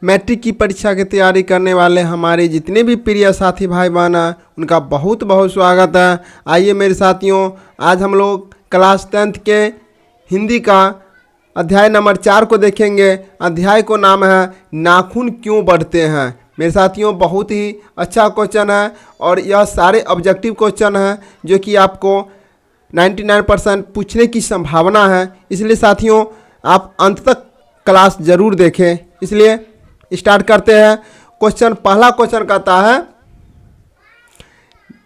Matric की परीक्षा की तैयारी करने वाले हमारे जितने भी प्रिय साथी भाई बहन हैं उनका बहुत बहुत स्वागत है। आइए मेरे साथियों, आज हम लोग क्लास 10th के हिंदी का अध्याय नंबर 4 को देखेंगे। अध्याय को नाम है नाखून क्यों बढ़ते हैं। मेरे साथियों, बहुत ही अच्छा क्वेश्चन है और यह सारे ऑब्जेक्टिव क्वेश्चन हैं जो कि आपको 99% पूछने की संभावना है। इसलिए साथियों, आप अंत तक क्लास ज़रूर देखें। इसलिए स्टार्ट करते हैं। पहला क्वेश्चन कहता है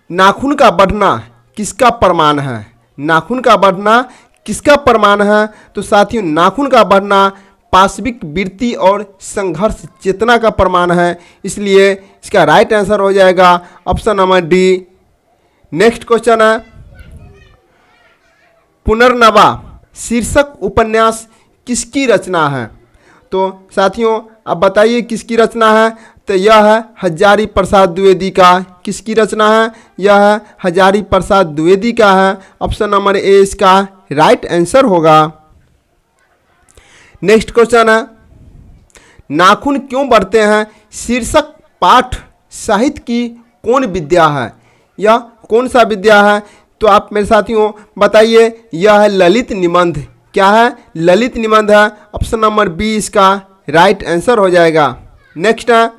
नाखून का बढ़ना किसका प्रमाण है। नाखून का बढ़ना किसका प्रमाण है? तो साथियों, नाखून का बढ़ना पाशविक वृत्ति और संघर्ष चेतना का प्रमाण है। इसलिए इसका राइट आंसर हो जाएगा option number D. Next question है पुनर्नवा शीर्षक उपन्यास किसकी रचना है। तो साथियों, अब बताइए किसकी रचना है। तो यह है हजारी प्रसाद द्विवेदी का। किसकी रचना है? यह है हजारी प्रसाद द्विवेदी का है। ऑप्शन नंबर ए इसका राइट आंसर होगा। नेक्स्ट क्वेश्चन है नाखून क्यों बढ़ते हैं शीर्षक पाठ साहित्य की कौन विद्या है। यह कौन सा विद्या है? तो आप मेरे साथियों बताइए। यह है ललित निबंध। क्या है? ललित निबंध है। ऑप्शन नंबर बी इसका राइट आंसर हो जाएगा। नेक्स्ट है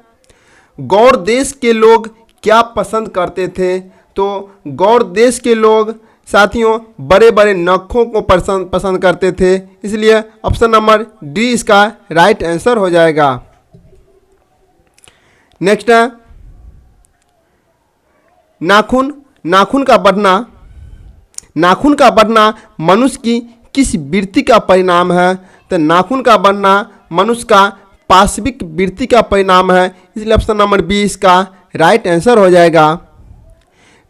गौड़ देश के लोग क्या पसंद करते थे। तो गौड़ देश के लोग साथियों बड़े बड़े नखों को पसंद करते थे। इसलिए ऑप्शन नंबर डी इसका राइट आंसर हो जाएगा। नेक्स्ट है नाखून का बढ़ना मनुष्य की किस वृत्ति का परिणाम है। तो नाखून का बढ़ना मनुष्य का पाशविक वृत्ति का परिणाम है। इसलिए ऑप्शन नंबर बी इसका राइट आंसर हो जाएगा।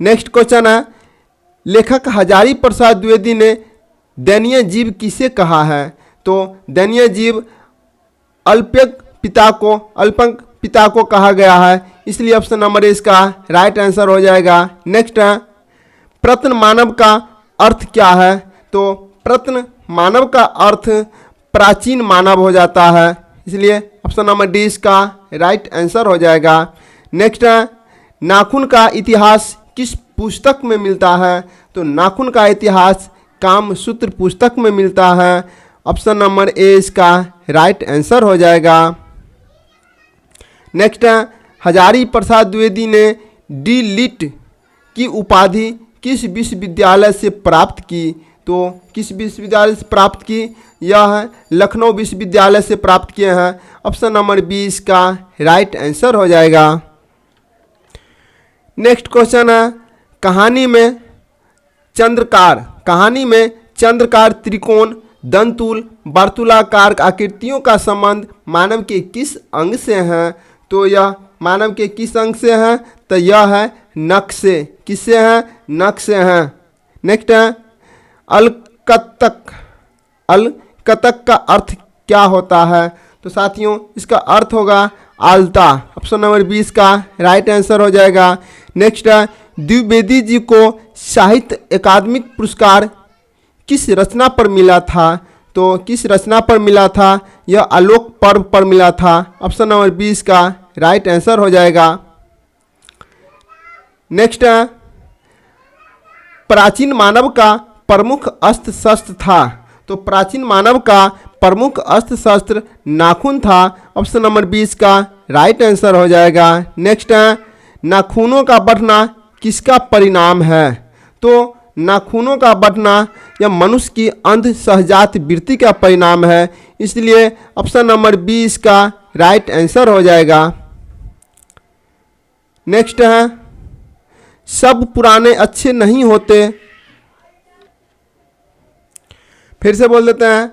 नेक्स्ट क्वेश्चन है लेखक हजारी प्रसाद द्विवेदी ने दयनीय जीव किसे कहा है। तो दयनीय जीव अल्पज्ञ पिता को कहा गया है। इसलिए ऑप्शन नंबर ए इसका राइट आंसर हो जाएगा। नेक्स्ट है प्रत्न मानव का अर्थ क्या है। तो प्रत्न मानव का अर्थ प्राचीन मानव हो जाता है। इसलिए ऑप्शन नंबर डी इसका राइट आंसर हो जाएगा। नेक्स्ट है नाखून का इतिहास किस पुस्तक में मिलता है। तो नाखून का इतिहास कामसूत्र पुस्तक में मिलता है। ऑप्शन नंबर ए इसका राइट आंसर हो जाएगा। नेक्स्ट है हजारी प्रसाद द्विवेदी ने डी लिट की उपाधि किस विश्वविद्यालय से प्राप्त की। तो किस विश्वविद्यालय से प्राप्त की? यह है लखनऊ विश्वविद्यालय से प्राप्त किए हैं। ऑप्शन नंबर बी इसका राइट आंसर हो जाएगा। नेक्स्ट क्वेश्चन है कहानी में चंद्रकार त्रिकोण दंतुल वर्तुलाकार आकृतियों का संबंध मानव के किस अंग से है। तो यह मानव के किस अंग से है? तो यह है नख से। किससे है? नख से है। नेक्स्ट है अलकतक का अर्थ क्या होता है। तो साथियों इसका अर्थ होगा आलता। ऑप्शन नंबर 20 का राइट आंसर हो जाएगा। नेक्स्ट है द्विवेदी जी को साहित्य अकादमी पुरस्कार किस रचना पर मिला था। तो किस रचना पर मिला था? यह आलोक पर्व पर मिला था। ऑप्शन नंबर 20 का राइट आंसर हो जाएगा। नेक्स्ट है प्राचीन मानव का प्रमुख अस्त्र शस्त्र था। तो प्राचीन मानव का प्रमुख अस्त्र शस्त्र नाखून था। ऑप्शन नंबर 20 का राइट आंसर हो जाएगा। नेक्स्ट है नाखूनों का बढ़ना किसका परिणाम है। तो नाखूनों का बढ़ना यह मनुष्य की अंध सहजात वृत्ति का परिणाम है। इसलिए ऑप्शन नंबर 20 का राइट आंसर हो जाएगा। नेक्स्ट है सब पुराने अच्छे नहीं होते। फिर से बोल देते हैं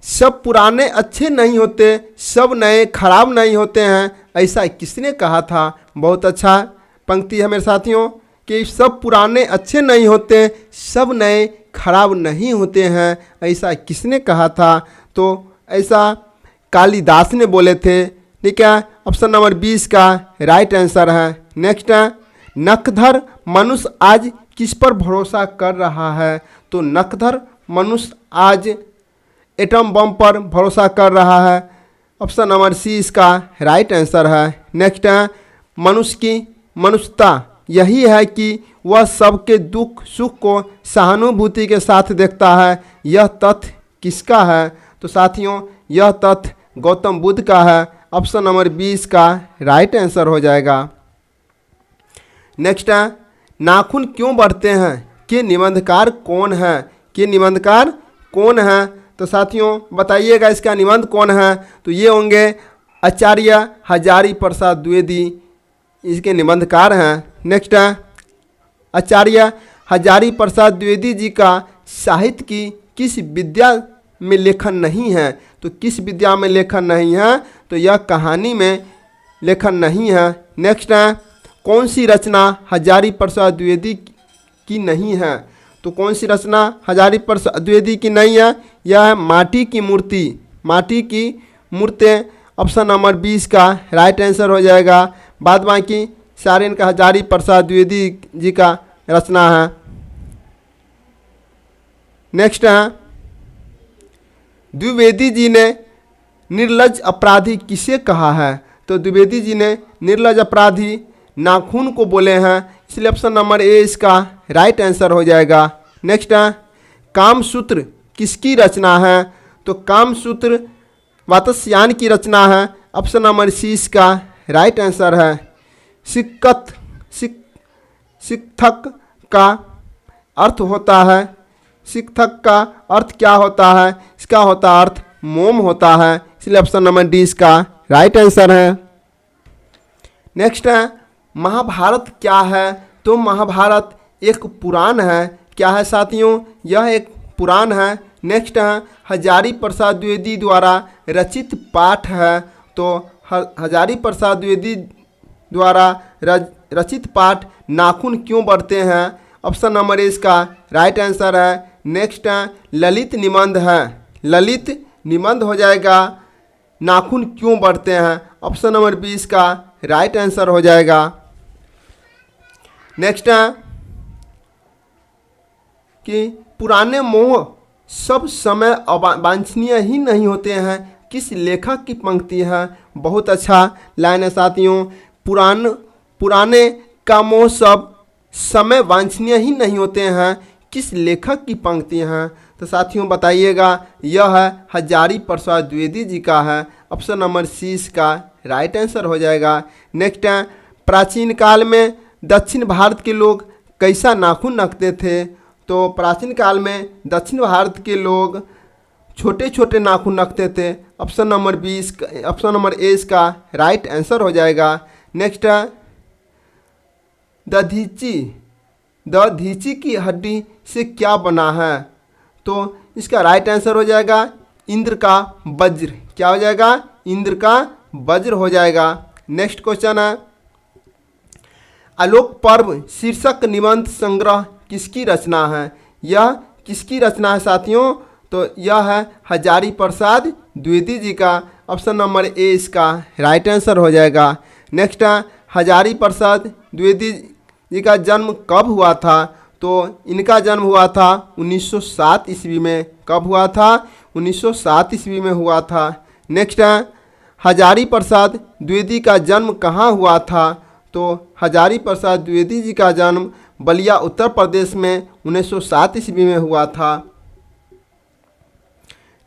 सब पुराने अच्छे नहीं होते, सब नए खराब नहीं होते हैं। ऐसा किसने कहा था? बहुत अच्छा पंक्ति है मेरे साथियों कि सब पुराने अच्छे नहीं होते, सब नए खराब नहीं होते हैं। ऐसा किसने कहा था? तो ऐसा कालिदास ने बोले थे। ठीक है, ऑप्शन नंबर 20 का राइट आंसर है। नेक्स्ट है नखधर मनुष्य आज किस पर भरोसा कर रहा है। तो नखधर मनुष्य आज एटम बम पर भरोसा कर रहा है। ऑप्शन नंबर सी इसका राइट आंसर है। नेक्स्ट है मनुष्य की मनुष्यता यही है कि वह सबके दुख सुख को सहानुभूति के साथ देखता है। यह तथ्य किसका है? तो साथियों यह तथ्य गौतम बुद्ध का है। ऑप्शन नंबर 20 का राइट आंसर हो जाएगा। नेक्स्ट है नाखून क्यों बढ़ते हैं के निबंधकार कौन है? के निबंधकार कौन है? तो साथियों बताइएगा इसका निबंध कौन है? तो ये होंगे आचार्य हजारी प्रसाद द्विवेदी, इसके निबंधकार हैं। नेक्स्ट है आचार्य हजारी प्रसाद द्विवेदी जी का साहित्य की किस विद्या में लेखन नहीं है? तो किस विद्या में लेखन नहीं है? तो यह कहानी में लेखन नहीं है। नेक्स्ट है कौन सी रचना हजारी प्रसाद द्विवेदी की नहीं है? तो कौन सी रचना हजारी प्रसाद द्विवेदी की नहीं है? यह है माटी की मूर्ति। माटी की मूर्ति ऑप्शन नंबर 20 का राइट आंसर हो जाएगा। बाद बाकी सारे इनका हजारी प्रसाद द्विवेदी जी का रचना है। नेक्स्ट है द्विवेदी जी ने निर्लज अपराधी किसे कहा है? तो द्विवेदी जी ने निर्लज अपराधी नाखून को बोले हैं, इसलिए ऑप्शन नंबर ए इसका राइट आंसर हो जाएगा। नेक्स्ट है कामसूत्र किसकी रचना है? तो कामसूत्र वात्स्यायन की रचना है। ऑप्शन नंबर सी इसका राइट आंसर है। शिक्षक का अर्थ होता है, शिक्षक का अर्थ क्या होता है? इसका होता अर्थ मोम होता है, इसलिए ऑप्शन नंबर डी इसका राइट आंसर है। नेक्स्ट है महाभारत क्या है? तो महाभारत एक पुराण है। क्या है साथियों? यह एक पुराण है। नेक्स्ट है हजारी प्रसाद द्विवेदी द्वारा रचित पाठ है। तो हजारी प्रसाद द्विवेदी द्वारा रचित पाठ नाखून क्यों बढ़ते हैं? ऑप्शन नंबर ए इसका राइट आंसर है। नेक्स्ट है ललित निबंध है। ललित निबंध हो जाएगा नाखून क्यों बढ़ते हैं? ऑप्शन नंबर 20 का राइट आंसर हो जाएगा। नेक्स्ट है कि पुराने मोह सब समय वांछनीय ही नहीं होते हैं, किस लेखक की पंक्ति है? बहुत अच्छा लाइन है साथियों। पुराने का मोह सब समय वांछनीय ही नहीं होते हैं, किस लेखक की पंक्ति हैं? तो साथियों बताइएगा यह है हजारी प्रसाद द्विवेदी जी का है। ऑप्शन नंबर सी इसका राइट आंसर हो जाएगा। नेक्स्ट है प्राचीन काल में दक्षिण भारत के लोग कैसा नाखून रखते थे? तो प्राचीन काल में दक्षिण भारत के लोग छोटे छोटे नाखून रखते थे। Option number 20 option number A इसका राइट आंसर हो जाएगा। नेक्स्ट है दधीची की हड्डी से क्या बना है? तो इसका राइट आंसर हो जाएगा इंद्र का वज्र। क्या हो जाएगा? इंद्र का वज्र हो जाएगा। नेक्स्ट क्वेश्चन है आलोक पर्व शीर्षक निबंध संग्रह किसकी रचना है? यह किसकी रचना है साथियों? तो यह है हजारी प्रसाद द्विवेदी जी का। ऑप्शन नंबर ए इसका राइट आंसर हो जाएगा। नेक्स्ट है हजारी प्रसाद द्विवेदी जी का जन्म कब हुआ था? तो इनका जन्म हुआ था 1907 ईस्वी में। कब हुआ था? 1907 ईस्वी में हुआ था। नेक्स्ट है हजारी प्रसाद द्विवेदी का जन्म कहाँ हुआ था? तो हजारी प्रसाद द्विवेदी जी का जन्म बलिया उत्तर प्रदेश में 1907 ईस्वी में हुआ था।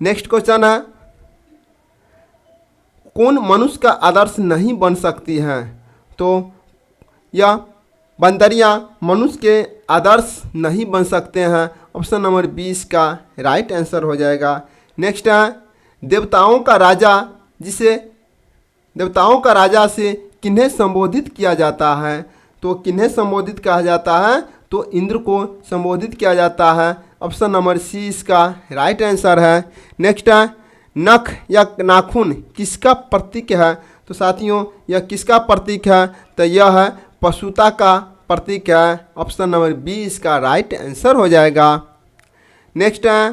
नेक्स्ट क्वेश्चन है कौन मनुष्य का आदर्श नहीं बन सकती है? तो यह बंदरियां मनुष्य के आदर्श नहीं बन सकते हैं। ऑप्शन नंबर 20 का राइट आंसर हो जाएगा। नेक्स्ट है देवताओं का राजा से किन्हें संबोधित किया जाता है? तो किन्हें संबोधित कहा जाता है? तो इंद्र को संबोधित किया जाता है। ऑप्शन नंबर सी इसका राइट आंसर है। नेक्स्ट है नख या नाखून किसका प्रतीक है? तो साथियों यह किसका प्रतीक है? तो यह है पशुता का प्रतीक है। ऑप्शन नंबर बी इसका राइट आंसर हो जाएगा। नेक्स्ट है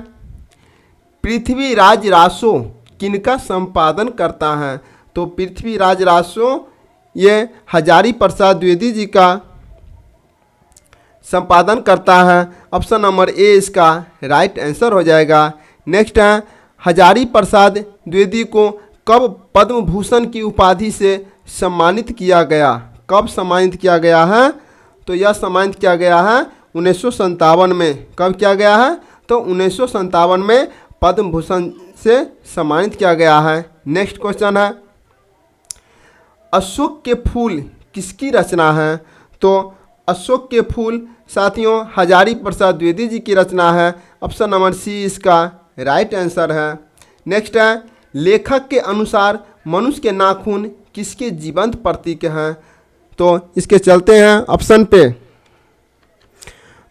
पृथ्वीराज रासो किनका संपादन करता है? तो पृथ्वीराज रासो ये हजारी प्रसाद द्विवेदी जी का संपादन करता है। ऑप्शन नंबर ए इसका राइट आंसर हो जाएगा। नेक्स्ट है हजारी प्रसाद द्विवेदी को कब पद्म भूषण की उपाधि से सम्मानित किया गया? कब सम्मानित किया गया है? तो यह सम्मानित किया गया है 1957 में। कब किया गया है? तो 1957 में पद्म भूषण से सम्मानित किया गया है। नेक्स्ट क्वेश्चन है, अशोक के फूल किसकी रचना है? तो अशोक के फूल साथियों हजारी प्रसाद द्विवेदी जी की रचना है। ऑप्शन नंबर सी इसका राइट आंसर है। नेक्स्ट है, लेखक के अनुसार मनुष्य के नाखून किसके जीवंत प्रतीक हैं? तो इसके चलते हैं ऑप्शन पे,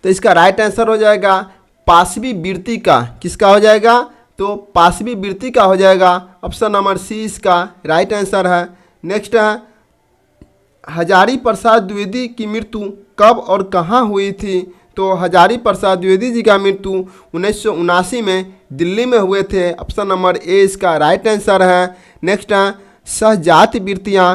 तो इसका राइट आंसर हो जाएगा पाशवी वृत्ति का। किसका हो जाएगा? तो पाशवी वृत्ति का हो जाएगा। ऑप्शन नंबर सी इसका राइट आंसर है। नेक्स्ट है, हजारी प्रसाद द्विवेदी की मृत्यु कब और कहाँ हुई थी? तो हजारी प्रसाद द्विवेदी जी का मृत्यु 1979 में दिल्ली में हुए थे। ऑप्शन नंबर ए इसका राइट आंसर है। नेक्स्ट है, सहजात वृत्तियाँ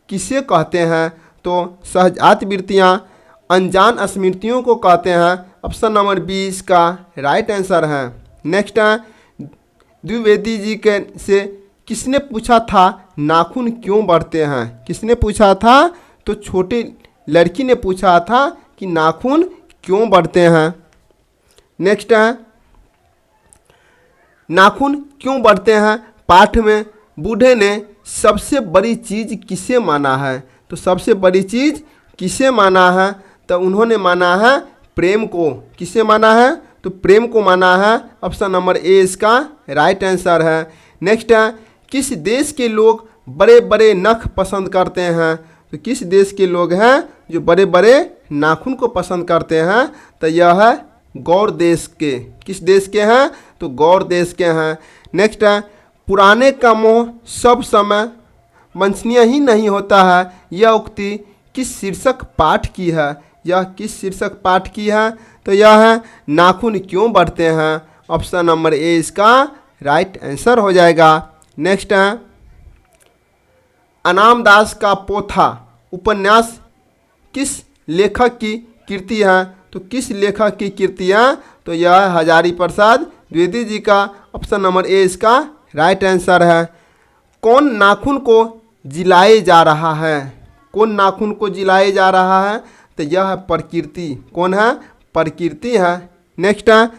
किसे कहते हैं? तो सहजात वृत्तियाँ अनजान स्मृतियों को कहते हैं। ऑप्शन नंबर बी इसका राइट आंसर है। नेक्स्ट है, द्विवेदी जी के से किसने पूछा था नाखून क्यों बढ़ते हैं? किसने पूछा था? तो छोटी लड़की ने पूछा था कि नाखून क्यों बढ़ते हैं। नेक्स्ट है, नाखून क्यों बढ़ते हैं पाठ में बूढ़े ने सबसे बड़ी चीज़ किसे माना है? तो सबसे बड़ी चीज़ किसे माना है? तो उन्होंने माना है प्रेम को। किसे माना है? तो प्रेम को माना है। ऑप्शन नंबर ए इसका राइट आंसर है। नेक्स्ट है, किस देश के लोग बड़े बड़े नख पसंद करते हैं? तो किस देश के लोग हैं जो बड़े बड़े नाखून को पसंद करते हैं? तो यह है गौर देश के। किस देश के हैं? तो गौर देश के हैं। नेक्स्ट है, पुराने का मोह सब समय वांछनीय ही नहीं होता है, यह उक्ति किस शीर्षक पाठ की है? यह किस शीर्षक पाठ की है? तो यह है नाखून क्यों बढ़ते हैं। ऑप्शन नंबर ए इसका राइट आंसर हो जाएगा। नेक्स्ट है, अनाम दास का पोथा उपन्यास किस लेखक की कृति है? तो किस लेखक की कृति है? तो यह हजारी प्रसाद द्विवेदी जी का। ऑप्शन नंबर ए इसका राइट आंसर है। कौन नाखून को जिलाए जा रहा है? कौन नाखून को जिलाए जा रहा है? तो यह है प्रकृति। कौन है? प्रकृति है। नेक्स्ट है,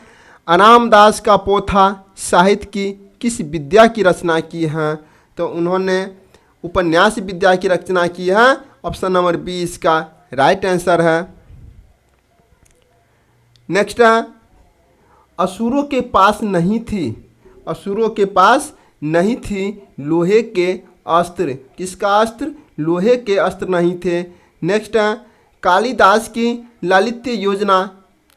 अनाम दास का पोथा साहित्य की किस विद्या की रचना की है? तो उन्होंने उपन्यास विद्या की रचना की है। ऑप्शन नंबर बी इसका राइट आंसर है। नेक्स्ट है, असुरों के पास नहीं थी, असुरों के पास नहीं थी लोहे के अस्त्र। किसका अस्त्र? लोहे के अस्त्र नहीं थे। नेक्स्ट है, कालिदास की लालित्य योजना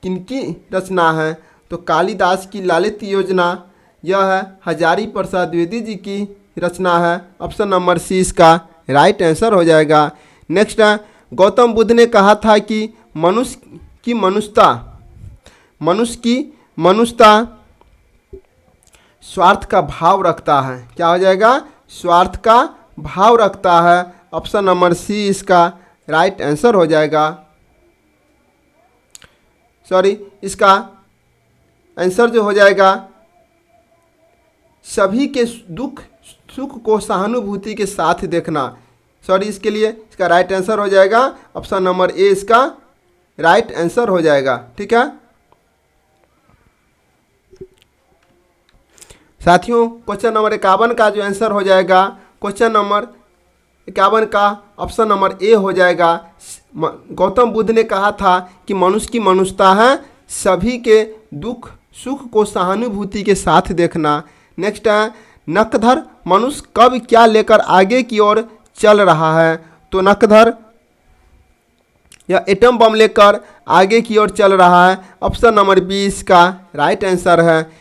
किनकी रचना है? तो कालिदास की लालित्य योजना यह है हजारी प्रसाद द्विवेदी जी की रचना है। ऑप्शन नंबर सी इसका राइट आंसर हो जाएगा। नेक्स्ट है, गौतम बुद्ध ने कहा था कि मनुष्य की मनुष्यता स्वार्थ का भाव रखता है। क्या हो जाएगा? स्वार्थ का भाव रखता है। ऑप्शन नंबर सी इसका राइट आंसर हो जाएगा। सॉरी, इसका आंसर जो हो जाएगा सभी के दुख सुख को सहानुभूति के साथ देखना। सॉरी, इसके लिए इसका राइट आंसर हो जाएगा ऑप्शन नंबर ए इसका राइट आंसर हो जाएगा। ठीक है साथियों, क्वेश्चन नंबर 51 का जो आंसर हो जाएगा, क्वेश्चन नंबर 51 का ऑप्शन नंबर ए हो जाएगा। गौतम बुद्ध ने कहा था कि मनुष्य की मनुष्यता है सभी के दुख सुख को सहानुभूति के साथ देखना। नेक्स्ट है, नकधर मनुष्य कब क्या लेकर आगे की ओर चल रहा है? तो नकधर या एटम बम लेकर आगे की ओर चल रहा है। ऑप्शन नंबर 20 का राइट आंसर है।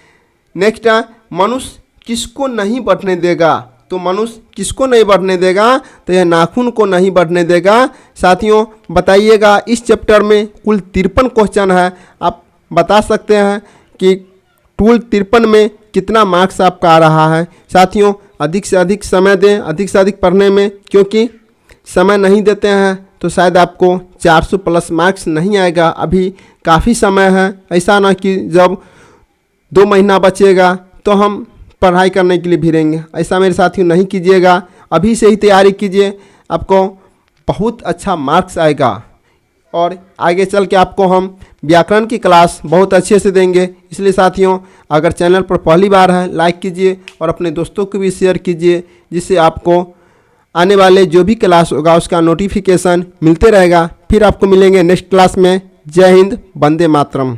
नेक्स्ट है, मनुष्य किसको नहीं बढ़ने देगा? तो मनुष्य किसको नहीं बढ़ने देगा? तो यह नाखून को नहीं बढ़ने देगा। साथियों बताइएगा, इस चैप्टर में कुल 53 क्वेश्चन है। आप बता सकते हैं कि कुल 53 में कितना मार्क्स आपका आ रहा है। साथियों अधिक से अधिक समय दें, अधिक से अधिक पढ़ने में, क्योंकि समय नहीं देते हैं तो शायद आपको 400 प्लस मार्क्स नहीं आएगा। अभी काफ़ी समय है, ऐसा ना कि जब 2 महीना बचेगा तो हम पढ़ाई करने के लिए भिड़ेंगे। ऐसा मेरे साथियों नहीं कीजिएगा, अभी से ही तैयारी कीजिए, आपको बहुत अच्छा मार्क्स आएगा और आगे चल के आपको हम व्याकरण की क्लास बहुत अच्छे से देंगे। इसलिए साथियों, अगर चैनल पर पहली बार है लाइक कीजिए और अपने दोस्तों को भी शेयर कीजिए, जिससे आपको आने वाले जो भी क्लास होगा उसका नोटिफिकेशन मिलते रहेगा। फिर आपको मिलेंगे नेक्स्ट क्लास में। जय हिंद, वंदे मातरम।